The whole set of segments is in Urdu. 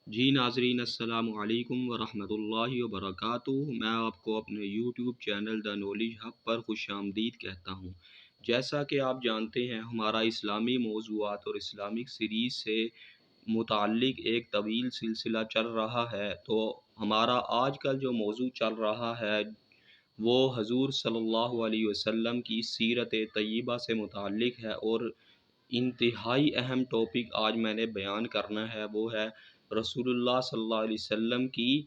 جی ناظرین السلام علیکم ورحمۃ اللہ وبرکاتہ۔ میں آپ کو اپنے YouTube channel the knowledge hub پر خوش آمدید کہتا ہوں۔ جیسا کہ آپ جانتے ہیں ہمارا اسلامی موضوعات اور اسلامک سیریز سے متعلق ایک طویل سلسلہ چل رہا ہے، تو ہمارا آج کل جو موضوع چل رہا ہے وہ حضور صلی اللہ علیہ وسلم کی سیرت طیبہ سے متعلق ہے، اور انتہائی اہم ٹاپک آج میں نے بیان کرنا ہے، وہ ہے رسول اللہ صلی اللہ علیہ وسلم کی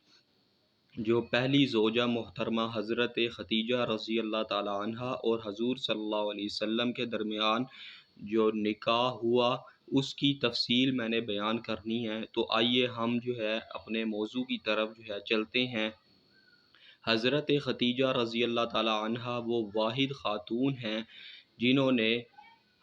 جو پہلی زوجہ محترمہ حضرت ختیجہ رضی اللہ تعالی عنہا اور حضور صلی اللہ علیہ وسلم کے درمیان جو نکاح ہوا اس کی تفصیل میں نے بیان کرنی ہے۔ تو آئیے ہم جو ہے اپنے موضوع کی طرف جو ہے چلتے ہیں۔ حضرت ختیجہ رضی اللہ تعالی عنہا وہ واحد خاتون ہیں جنہوں نے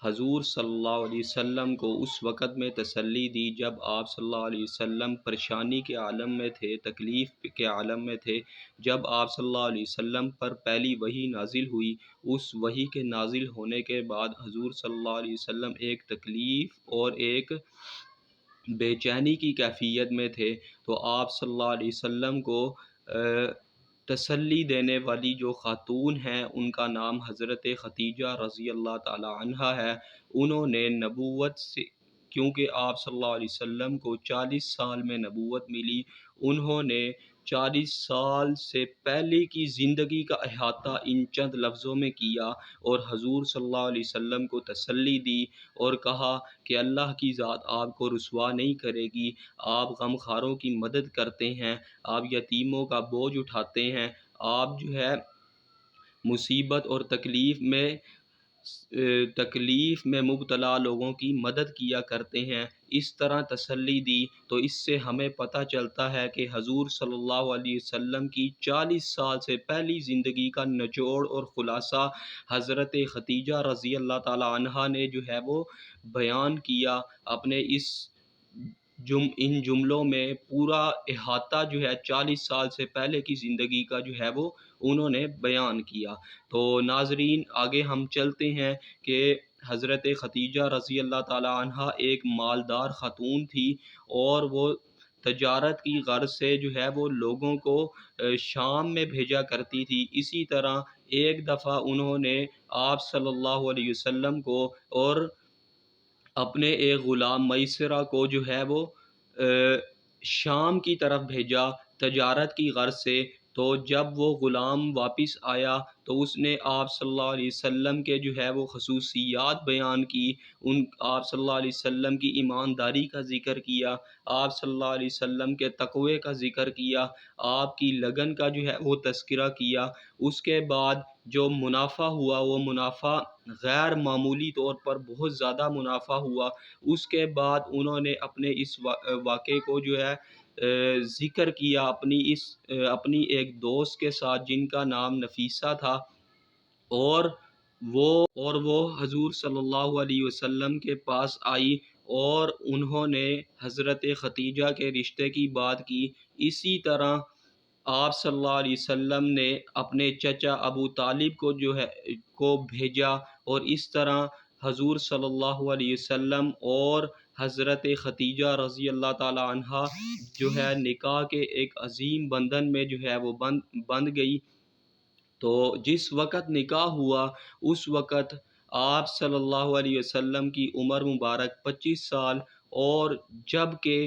حضور صلی اللہ علیہ وسلم کو اس وقت میں تسلی دی جب آپ صلی اللہ علیہ وسلم پریشانی کے عالم میں تھے، تکلیف کے عالم میں تھے۔ جب آپ صلی اللہ علیہ وسلم پر پہلی وحی نازل ہوئی، اس وحی کے نازل ہونے کے بعد حضور صلی اللہ علیہ وسلم ایک تکلیف اور ایک بے چینی کی کیفیت میں تھے، تو آپ صلی اللہ علیہ وسلم کو تسلی دینے والی جو خاتون ہیں ان کا نام حضرت ختیجہ رضی اللہ تعالی عنہا ہے۔ انہوں نے نبوت سے، کیونکہ آپ صلی اللہ علیہ وسلم کو 40 سال میں نبوت ملی، انہوں نے 40 سال سے پہلے کی زندگی کا احاطہ ان چند لفظوں میں کیا اور حضور صلی اللہ علیہ وسلم کو تسلی دی اور کہا کہ اللہ کی ذات آپ کو رسوا نہیں کرے گی، آپ غمخواروں کی مدد کرتے ہیں، آپ یتیموں کا بوجھ اٹھاتے ہیں، آپ جو ہے مصیبت اور تکلیف میں مبتلا لوگوں کی مدد کیا کرتے ہیں۔ اس طرح تسلی دی، تو اس سے ہمیں پتہ چلتا ہے کہ حضور صلی اللہ علیہ وسلم کی 40 سال سے پہلی زندگی کا نچوڑ اور خلاصہ حضرت ختیجہ رضی اللہ تعالی عنہا نے جو ہے وہ بیان کیا اپنے ان جملوں میں۔ پورا احاطہ جو ہے 40 سال سے پہلے کی زندگی کا جو ہے وہ انہوں نے بیان کیا۔ تو ناظرین آگے ہم چلتے ہیں کہ حضرت ختیجہ رضی اللہ تعالی عنہا ایک مالدار خاتون تھی اور وہ تجارت کی غرض سے جو ہے وہ لوگوں کو شام میں بھیجا کرتی تھی۔ اسی طرح ایک دفعہ انہوں نے آپ صلی اللہ علیہ وسلم کو اور اپنے ایک غلام میسرہ کو جو ہے وہ شام کی طرف بھیجا تجارت کی غرض سے۔ تو جب وہ غلام واپس آیا تو اس نے آپ صلی اللہ علیہ وسلم کے جو ہے وہ خصوصیات بیان کی، آپ صلی اللہ علیہ وسلم کی ایمانداری کا ذکر کیا، آپ صلی اللہ علیہ وسلم کے تقوی کا ذکر کیا، آپ کی لگن کا جو ہے وہ تذکرہ کیا۔ اس کے بعد جو منافع ہوا وہ منافع غیر معمولی طور پر بہت زیادہ منافع ہوا۔ اس کے بعد انہوں نے اپنے اس واقعے کو جو ہے ذکر کیا اپنی ایک دوست کے ساتھ جن کا نام نفیسہ تھا، اور وہ حضور صلی اللہ علیہ وسلم کے پاس آئی اور انہوں نے حضرت ختیجہ کے رشتے کی بات کی۔ اسی طرح آپ صلی اللہ علیہ وسلم نے اپنے چچا ابو طالب کو بھیجا، اور اس طرح حضور صلی اللہ علیہ وسلم اور حضرت ختیجہ رضی اللہ تعالی عنہا جو ہے نکاح کے ایک عظیم بندھن میں جو ہے وہ بند گئی۔ تو جس وقت نکاح ہوا اس وقت آپ صلی اللہ علیہ وسلم کی عمر مبارک 25 سال اور جب کہ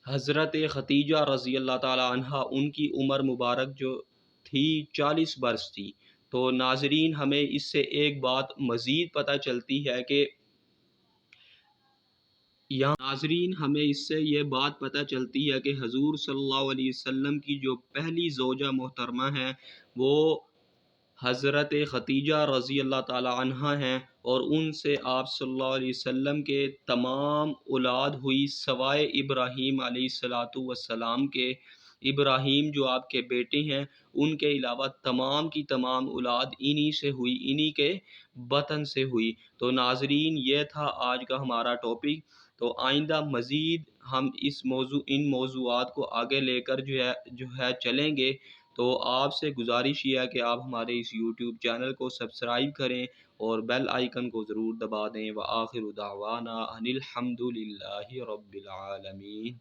حضرت ختیجہ رضی اللہ تعالی عنہا ان کی عمر مبارک جو تھی 40 برس تھی۔ تو ناظرین ہمیں اس سے ایک بات مزید پتہ چلتی ہے کہ یہ بات پتہ چلتی ہے کہ حضور صلی اللہ علیہ وسلم کی جو پہلی زوجہ محترمہ ہیں وہ حضرت ختیجہ رضی اللہ تعالی عنہا ہیں، اور ان سے آپ صلی اللہ علیہ وسلم کے تمام اولاد ہوئی سوائے ابراہیم علیہ السلام کے۔ ابراہیم جو آپ کے بیٹے ہیں ان کے علاوہ تمام کی تمام اولاد انہی سے ہوئی، انہی کے بطن سے ہوئی۔ تو ناظرین یہ تھا آج کا ہمارا ٹاپک۔ تو آئندہ مزید ہم ان موضوعات کو آگے لے کر جو ہے چلیں گے۔ تو آپ سے گزارش یہ ہے کہ آپ ہمارے اس یوٹیوب چینل کو سبسکرائب کریں اور بیل آئیکن کو ضرور دبا دیں۔ وآخر دعوانا ان الحمد للہ رب العالمین۔